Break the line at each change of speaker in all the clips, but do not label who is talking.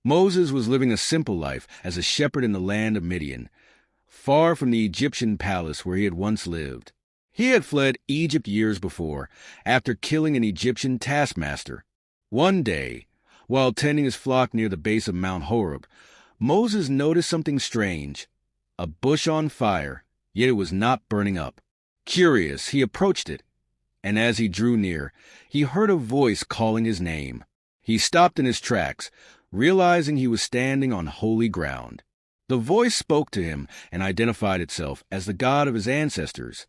Moses was living a simple life as a shepherd in the land of Midian, far from the Egyptian palace where he had once lived. He had fled Egypt years before, after killing an Egyptian taskmaster. One day, while tending his flock near the base of Mount Horeb, Moses noticed something strange, a bush on fire, yet it was not burning up. Curious, he approached it, and as he drew near, he heard a voice calling his name. He stopped in his tracks, realizing he was standing on holy ground. The voice spoke to him and identified itself as the God of his ancestors,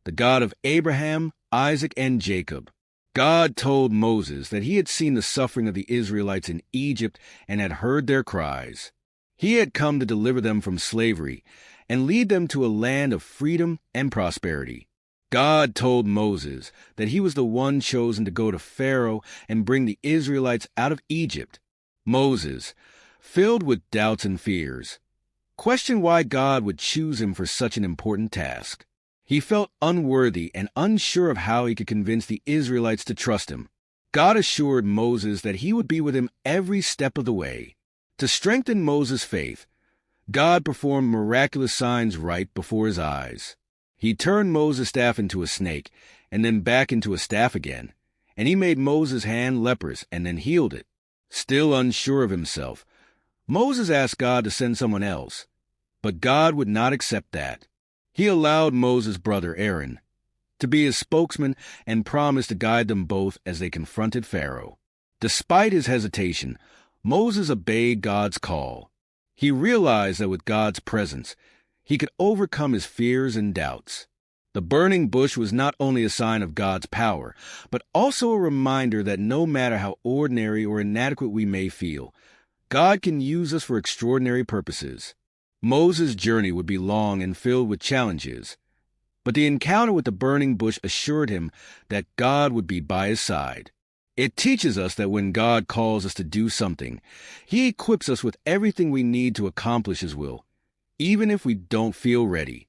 the God of Abraham, Isaac, and Jacob. God told Moses that he had seen the suffering of the Israelites in Egypt and had heard their cries. He had come to deliver them from slavery and lead them to a land of freedom and prosperity. God told Moses that he was the one chosen to go to Pharaoh and bring the Israelites out of Egypt. Moses, filled with doubts and fears, questioned why God would choose him for such an important task. He felt unworthy and unsure of how he could convince the Israelites to trust him. God assured Moses that he would be with him every step of the way. To strengthen Moses' faith, God performed miraculous signs right before his eyes. He turned Moses' staff into a snake and then back into a staff again, and he made Moses' hand leprous and then healed it. Still unsure of himself, Moses asked God to send someone else, but God would not accept that. He allowed Moses' brother Aaron to be his spokesman and promised to guide them both as they confronted Pharaoh. Despite his hesitation, Moses obeyed God's call. He realized that with God's presence, he could overcome his fears and doubts. The burning bush was not only a sign of God's power, but also a reminder that no matter how ordinary or inadequate we may feel, God can use us for extraordinary purposes. Moses' journey would be long and filled with challenges, but the encounter with the burning bush assured him that God would be by his side. It teaches us that when God calls us to do something, he equips us with everything we need to accomplish his will, even if we don't feel ready.